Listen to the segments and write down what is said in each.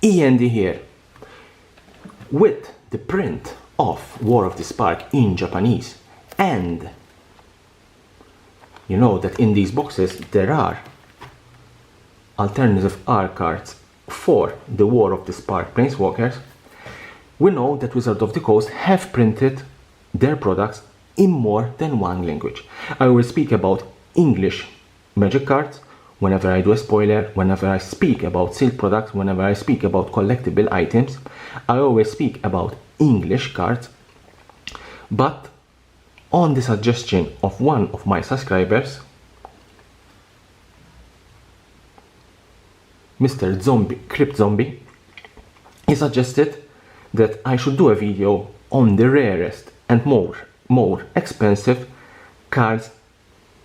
E.N.D here, with the print of War of the Spark in Japanese, and you know that in these boxes there are alternative art cards for the War of the Spark Planeswalkers. We know that Wizards of the Coast have printed their products in more than one language. I will speak about English Magic cards whenever I do a spoiler, whenever I speak about sealed products, whenever I speak about collectible items. I always speak about English cards, but on the suggestion of one of my subscribers, Mr. Crypt Zombie, he suggested that I should do a video on the rarest and more expensive cards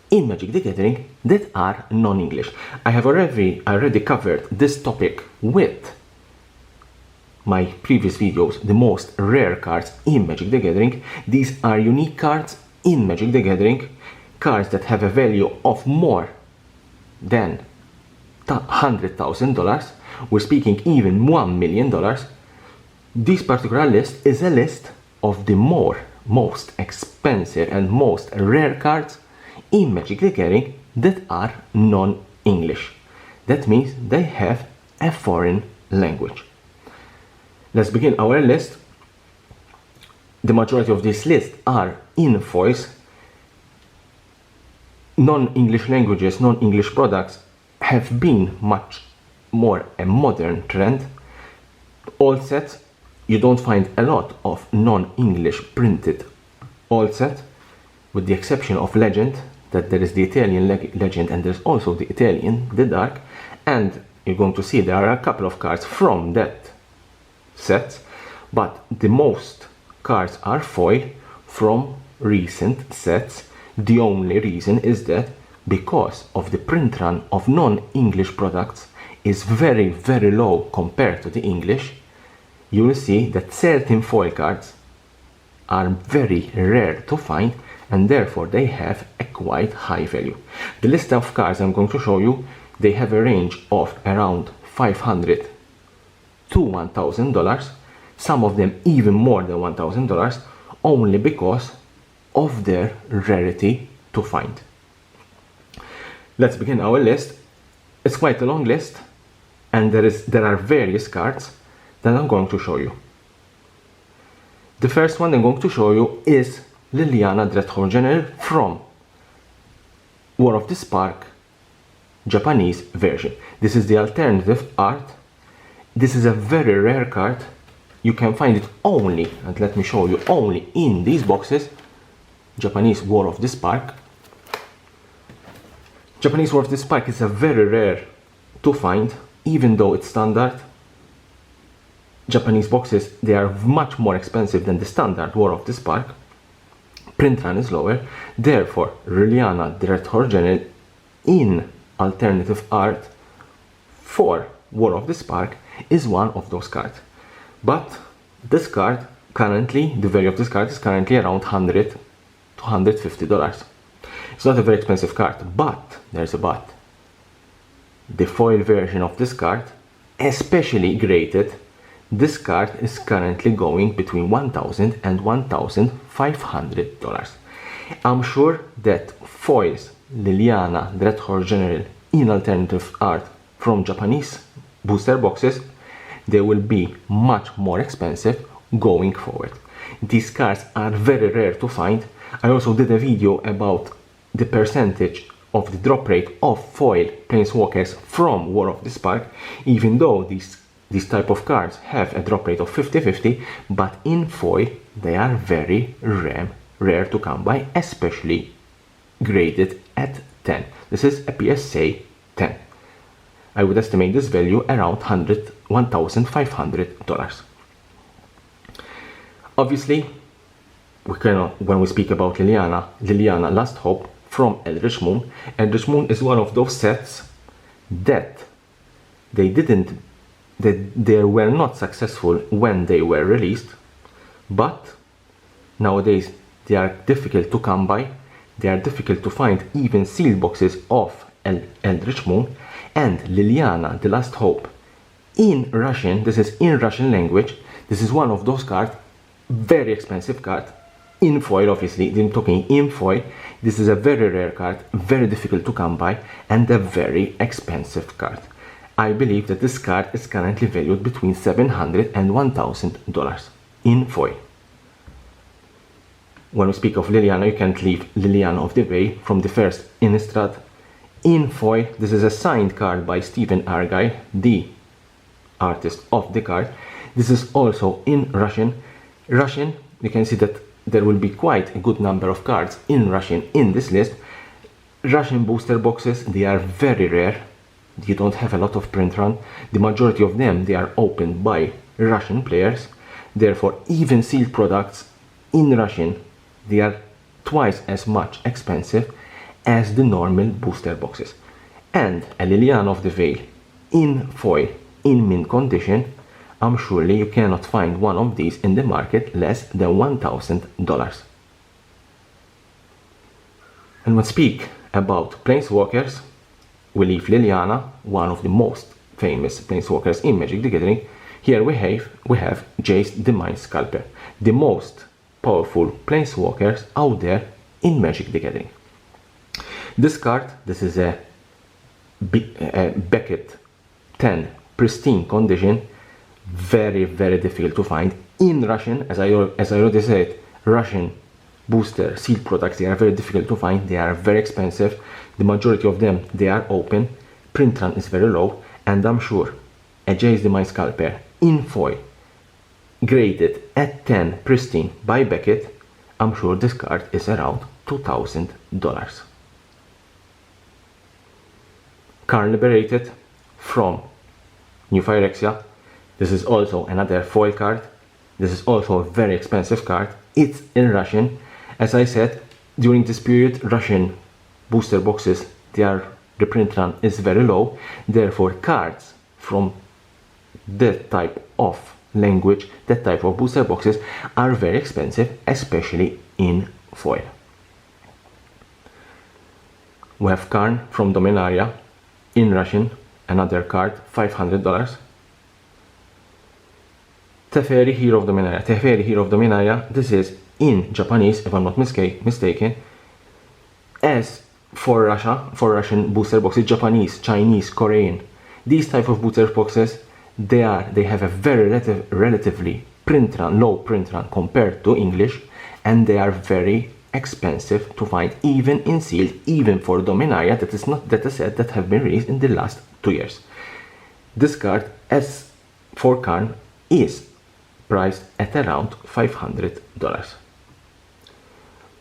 in Magic the Gathering that are non-English. I have already covered this topic with my previous videos, the most rare cards in Magic the Gathering. These are unique cards in Magic the Gathering, cards that have a value of more than $100,000. We're speaking even $1 million. This particular list is a list of the most expensive and most rare cards in Magic the Gathering that are non-English. That means they have a foreign language. Let's begin our list. The majority of this list are in foils. Non-English languages, non-English products have been much more a modern trend. All sets, you don't find a lot of non-English printed all set, with the exception of Legend, that there is the Italian Legend and there's also the Italian The Dark, and you're going to see there are a couple of cards from that set, but the most cards are foil from recent sets. The only reason is that because of the print run of non-English products is very, very low compared to the English, you will see that certain foil cards are very rare to find, and therefore they have a quite high value. The list of cards I'm going to show you, they have a range of around $500 to $1,000, some of them even more than $1,000, only because of their rarity to find. Let's begin our list. It's quite a long list, and there are various cards that I'm going to show you. The first one I'm going to show you is Liliana Dreadhorde General from War of the Spark Japanese version. This is the alternative art. This is a very rare card. You can find it only, and let me show you, only in these boxes. Japanese War of the Spark. Japanese War of the Spark is a very rare to find, even though it's standard. Japanese boxes, they are much more expensive than the standard War of the Spark. Print run is lower, therefore Liliana Dreadhorde General in alternative art for War of the Spark is one of those cards. But this card currently, the value of this card is currently around $100 to $150. It's not a very expensive card, but there's a but. The foil version of this card, especially graded, this card is currently going between $1,000 and $1,500. I'm sure that foils Liliana Dreadhorde General in alternative art from Japanese booster boxes, they will be much more expensive going forward. These cards are very rare to find. I also did a video about the percentage of the drop rate of foil Planeswalkers from War of the Spark, even though these type of cards have a drop rate of 50-50, but in foil they are very rare to come by, especially graded at 10. This is a PSA 10. I would estimate this value around $1,500. Obviously, we cannot, when we speak about Liliana Last Hope from Eldritch Moon. Eldritch Moon is one of those sets that they were not successful when they were released, but nowadays they are difficult to come by. They are difficult to find even sealed boxes of Eldritch Moon, and Liliana the Last Hope in Russian, this is in Russian language, this is one of those cards, very expensive card, in foil obviously, I'm talking in foil, this is a very rare card, very difficult to come by, and a very expensive card. I believe that this card is currently valued between $700 and $1,000 in foil. When we speak of Liliana, you can't leave Liliana of the Veil from the first Innistrad. In foil, this is a signed card by Stephen Argyle, the artist of the card. This is also in Russian. Russian, you can see that there will be quite a good number of cards in Russian in this list. Russian booster boxes, they are very rare. You don't have a lot of print run. The majority of them, they are opened by Russian players. Therefore, even sealed products in Russian, they are twice as much expensive as the normal booster boxes. And a Liliana of the Veil in foil, in mint condition, I'm surely you cannot find one of these in the market less than $1,000. And when we speak about Planeswalkers, we leave Liliana, one of the most famous Planeswalkers in Magic the Gathering. Here we have Jace the Mind Sculptor, the most powerful Planeswalkers out there in Magic the Gathering. This card, this is a Beckett 10 pristine condition, very difficult to find in Russian. As I already said, Russian booster sealed products, they are very difficult to find, they are very expensive, the majority of them they are open, print run is very low, and I'm sure a Jace the Mind Sculptor in foil graded at 10 pristine by Beckett, I'm sure this card is around $2,000. Karn Liberated from New Phyrexia. This is also another foil card. This is also a very expensive card. It's in Russian. As I said, during this period, Russian booster boxes, the print run is very low. Therefore, cards from that type of language, that type of booster boxes are very expensive, especially in foil. We have Karn from Dominaria in Russian, another card, $500. Teferi, Hero of Dominaria. Teferi, Hero of Dominaria, this is in Japanese, if I'm not mistaken. As for Russian booster boxes, Japanese, Chinese, Korean, these type of booster boxes, they have a very relatively low print run compared to English, and they are very expensive to find, even in sealed, even for Dominaria, that is not a set that have been released in the last 2 years. This card, as for Karn, is priced at around $500.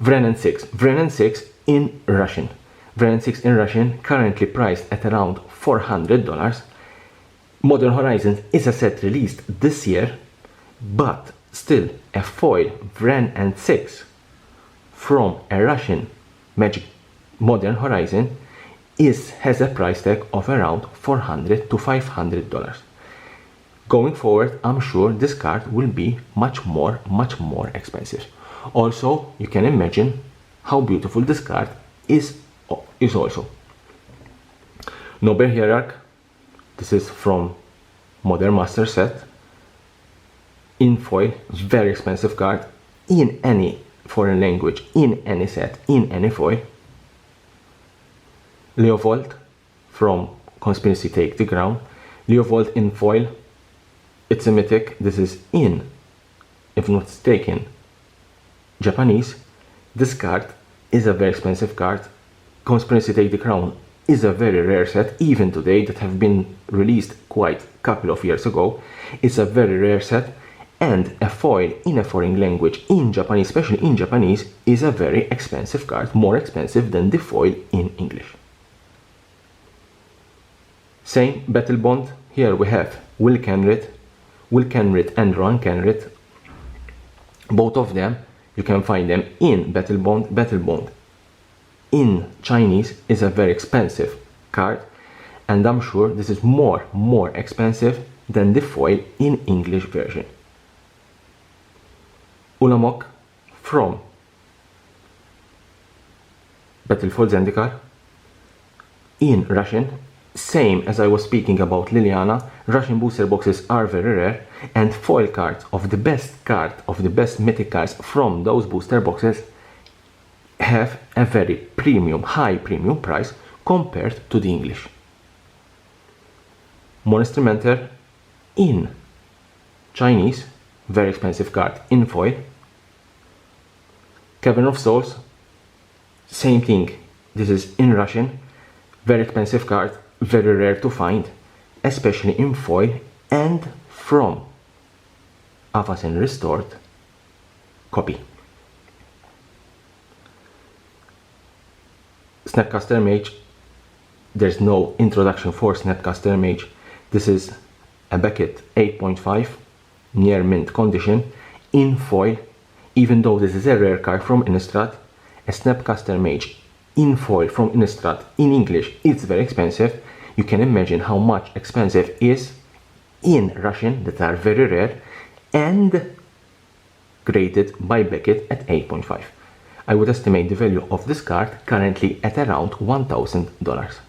Vrennen 6. Vrennen 6 in Russian. Vrennen 6 in Russian, currently priced at around $400. Modern Horizons is a set released this year, but still a foil Vrennen 6 from a Russian Magic Modern Horizon has a price tag of around $400 to $500. Going forward, I'm sure this card will be much more expensive. Also, you can imagine how beautiful this card is also. Noble Hierarch, this is from Modern Master set. In foil, very expensive card, in any foreign language, in any set, in any foil. Leovold from Conspiracy Take the Ground. Leovold in foil, it's a mythic. This is in, if not mistaken, Japanese. This card is a very expensive card. Conspiracy Take the Crown is a very rare set, even today, that have been released quite a couple of years ago. It's a very rare set, and a foil in a foreign language, in Japanese, especially in Japanese, is a very expensive card, more expensive than the foil in English. Same Battle Bond. Here we have Will Kenrit and Ron Kenrit. Both of them, you can find them in Battle Bond. Battle Bond in Chinese is a very expensive card, and I'm sure this is more expensive than the foil in English version. Ulamog from Battle for Zendikar in Russian. Same as I was speaking about Liliana, Russian booster boxes are very rare, and foil cards of the best mythic cards from those booster boxes have a very high premium price compared to the English. Monster Mentor in Chinese, very expensive card in foil. Cavern of Souls, same thing, this is in Russian, very expensive card, very rare to find, especially in foil and from Avasen Restored copy. Snapcaster Mage, there's no introduction for Snapcaster Mage. This is a Beckett 8.5, near mint condition, in foil. Even though this is a rare card from Innistrad, a Snapcaster Mage in foil from Innistrad in English, it's very expensive. You can imagine how much expensive is in Russian, that are very rare, and graded by Beckett at 8.5. I would estimate the value of this card currently at around $1,000.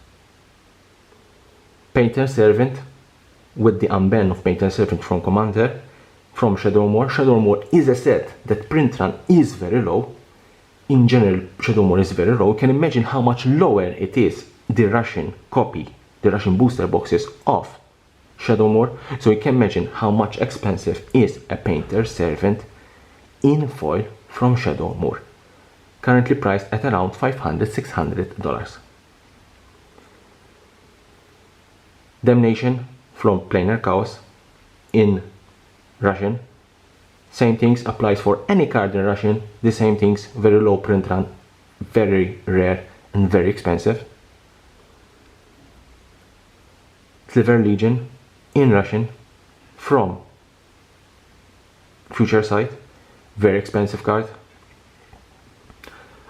Painter Servant, with the unban of Painter Servant from Commander, from Shadowmoor. Shadowmoor is a set that print run is very low. In general, Shadowmoor is very low. You can imagine how much lower it is, the Russian copy, the Russian booster boxes of Shadowmoor. So you can imagine how much expensive is a Painter Servant in foil from Shadowmoor. Currently priced at around $500–600. Damnation from Planar Chaos in Russian. Same things applies for any card in Russian. The same things, very low print run, very rare and very expensive. Sliver Legion in Russian from Future Sight, very expensive card.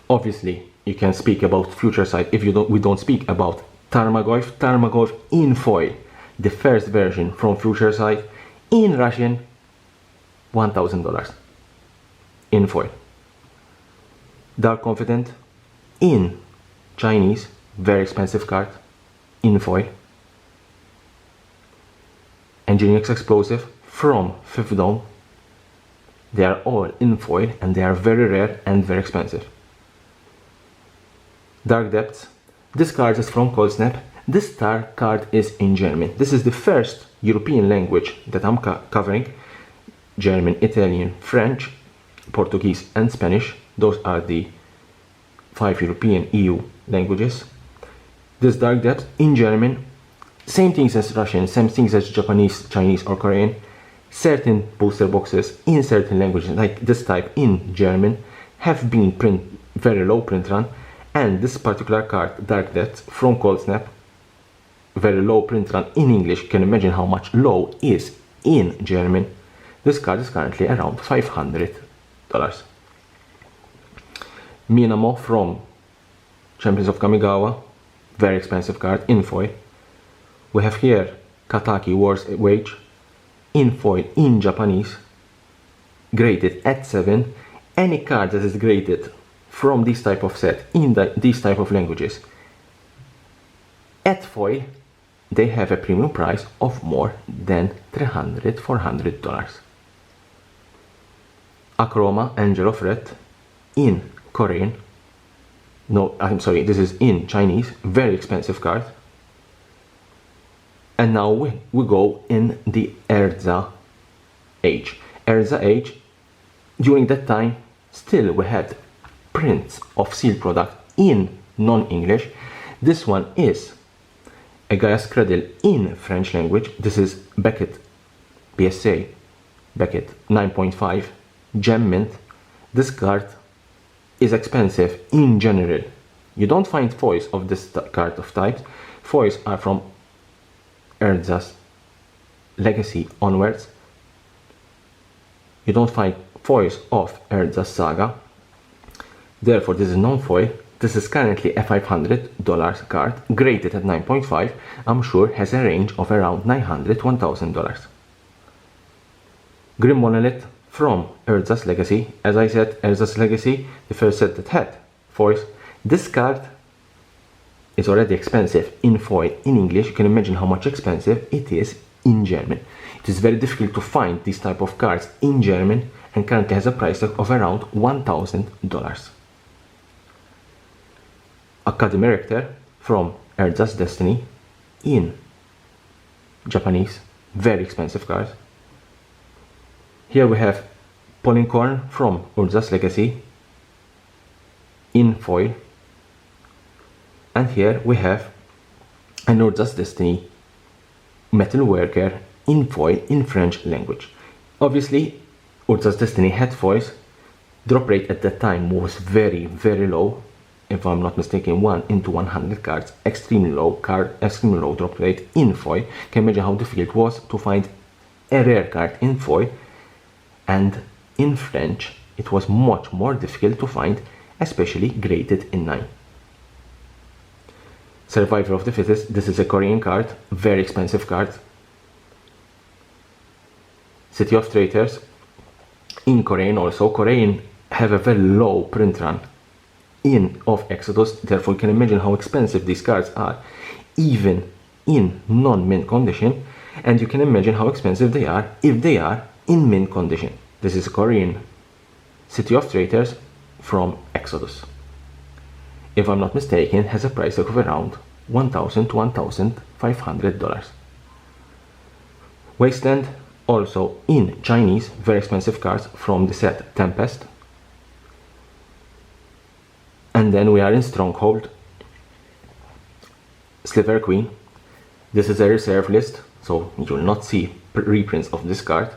Obviously, you can speak about Future Sight if we don't speak about Tarmogoyf. Tarmogoyf in foil, the first version from Future Sight in Russian, $1,000 in foil. Dark Confident in Chinese, very expensive card in foil. Engineer's Explosive from Fifth Dome, they are all in foil and they are very rare and very expensive. Dark Depths, this card is from Cold Snap. This card is in German. This is the first European language that I'm covering. German, Italian, French, Portuguese and Spanish. Those are the 5 European EU languages. This Dark Depths in German, same things as Russian, same things as Japanese, Chinese or Korean. Certain booster boxes in certain languages, like this type in German, have been very low print run. And this particular card, Dark Depths from Cold Snap, very low print run in English. You can imagine how much low is in German. This card is currently around $500. Minamo from Champions of Kamigawa, very expensive card in foil. We have here Kataki War's Wage in foil in Japanese, graded at 7. Any card that is graded from this type of set in these type of languages at foil, they have a premium price of more than $300–400. Akroma, Angel of Red in Korean, no, I'm sorry, this is in Chinese, very expensive card. And now we go in the Erza age. Erza age, during that time, still we had prints of sealed product in non-English. This one is a Gaia's Cradle in French language. This is Beckett PSA, Beckett 9.5, Gem Mint. This card is expensive in general. You don't find foils of this card of types. Foils are from Erza's Legacy onwards. You don't find foils of Erza's Saga. Therefore, this is non-foil. This is currently a $500 card, graded at 9.5. I'm sure has a range of around $900–1,000. Grim Monolith from Erza's Legacy. As I said, Erza's Legacy, the first set that had foils. This card is already expensive in foil in English, you can imagine how much expensive it is in German. It is very difficult to find these type of cards in German and currently has a price tag of around $1,000. Academy Rector from Urza's Destiny in Japanese, very expensive cards. Here we have Pollincorn from Urza's Legacy in foil, and here we have an Urza's Destiny Metalworker in foil in French language. Obviously, Urza's Destiny had foils. Drop rate at that time was very, very low. If I'm not mistaken, 1 into 100 cards, extremely low drop rate in foil. Can you imagine how difficult it was to find a rare card in foil, and in French it was much more difficult to find, especially graded in 9. Survivor of the Fittest, this is a Korean card, very expensive card. City of Traitors in Korean also. Korean have a very low print run of Exodus, therefore you can imagine how expensive these cards are even in non-mint condition, and you can imagine how expensive they are if they are in mint condition. This is a Korean City of Traitors from Exodus. If I'm not mistaken, has a price of around $1,000 to $1,500. Wasteland, also in Chinese, very expensive cards from the set Tempest. And then we are in Stronghold, Sliver Queen. This is a reserve list, so you will not see reprints of this card,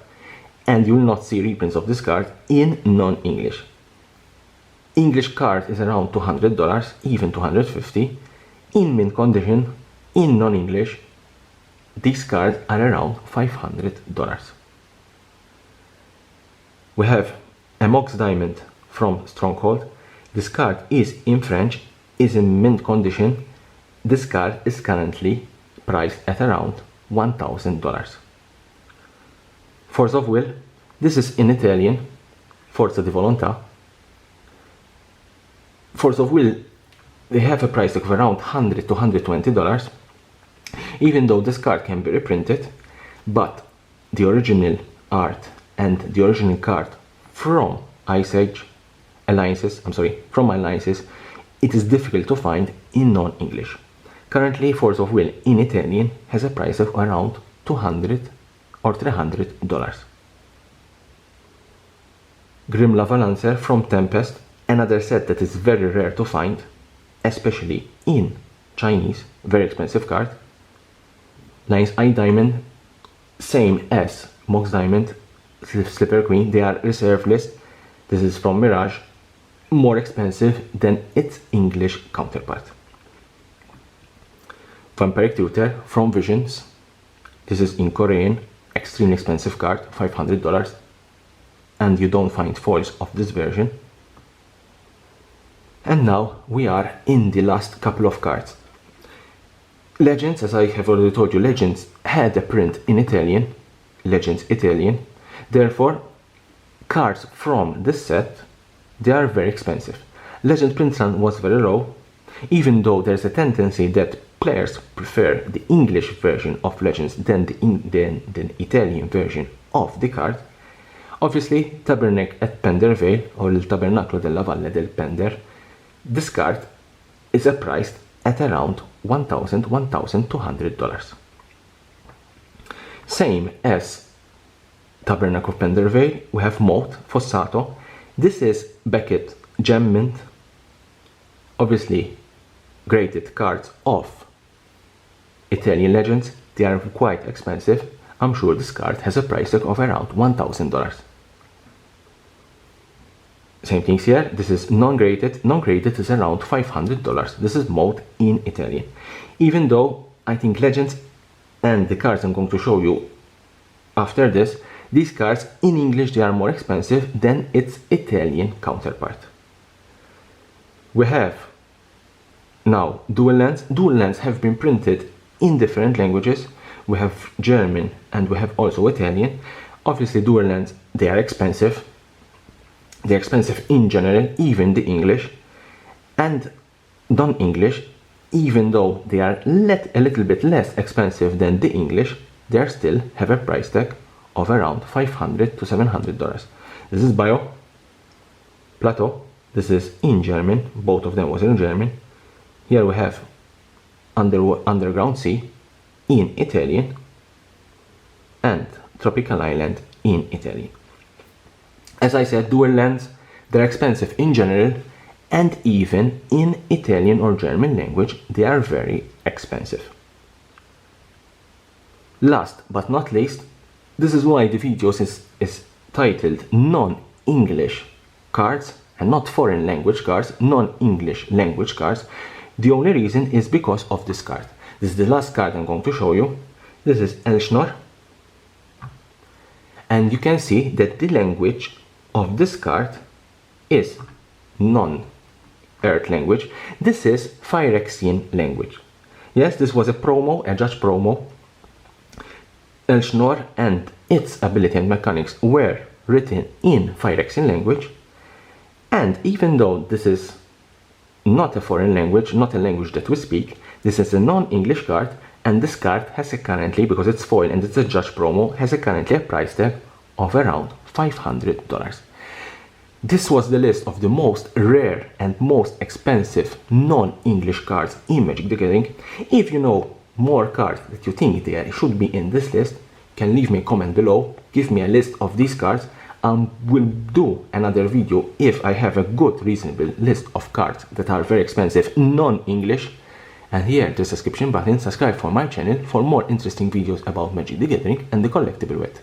and you will not see reprints of this card in non-English. English card is around $200, even $250. In mint condition, in non-English, these cards are around $500. We have a Mox Diamond from Stronghold. This card is in French, is in mint condition. This card is currently priced at around $1,000. Force of Will, this is in Italian, Forza di Volontà. Force of Will, they have a price of around $100 to $120, even though this card can be reprinted, but the original art and the original card from Alliances, it is difficult to find in non-English. Currently, Force of Will in Italian has a price of around $200 or $300. Grim Lava Lancer from Tempest, another set that is very rare to find, especially in Chinese, very expensive card. Nice Eye Diamond, same as Mox Diamond, Slipper Queen, they are reserve list. This is from Mirage, more expensive than its English counterpart. Vampiric Tutor from Visions, this is in Korean, extremely expensive card, $500, and you don't find foils of this version. And now we are in the last couple of cards. Legends, as I have already told you, Legends had a print in Italian, Legends Italian, therefore cards from this set, they are very expensive. Legend print run was very low, even though there's a tendency that players prefer the English version of Legends than the Italian version of the card. Obviously, Tabernacle at Pendervale, or il Tabernaclo della Valle del Pender, this card is priced at around $1,000 to $1,200. Same as Tabernacle of Pendervale, we have Moat, Fossato. This is Beckett Gem Mint. Obviously, graded cards of Italian Legends, they are quite expensive. I'm sure this card has a price tag of around $1,000. Same things here, this is non-graded. Non-graded is around $500. This is Moat in Italian. Even though I think Legends and the cards I'm going to show you after this, these cards in English, they are more expensive than its Italian counterpart. We have now dual lands. Dual lands have been printed in different languages. We have German and we have also Italian. Obviously dual lands, they are expensive. They're expensive in general, even the English. And non-English, even though they are a little bit less expensive than the English, they still have a price tag of around $500 to $700. This is Bio, Plateau, this is in German, both of them was in German. Here we have Underground Sea in Italian and Tropical Island in Italy. As I said, dual lands, they're expensive in general, and even in Italian or German language, they are very expensive. Last but not least, this is why the video is titled non-English cards and not foreign language cards, non-English language cards. The only reason is because of this card. This is the last card I'm going to show you. This is Elsner. And you can see that the language of this card is non-Earth language. This is Phyrexian language. Yes, this was a promo, a judge promo. Elsner and its ability and mechanics were written in Phyrexian language. And even though this is not a foreign language, not a language that we speak, this is a non-English card, and this card has a currently, because it's foil and it's a judge promo, has a currently a price tag of around $500. This was the list of the most rare and most expensive non-English cards in Magic the Gathering. If you know more cards that you think there should be in this list, you can leave me a comment below, give me a list of these cards, and we'll do another video if I have a good reasonable list of cards that are very expensive non-English. And here in the description button, subscribe for my channel for more interesting videos about Magic the Gathering and the collectible world.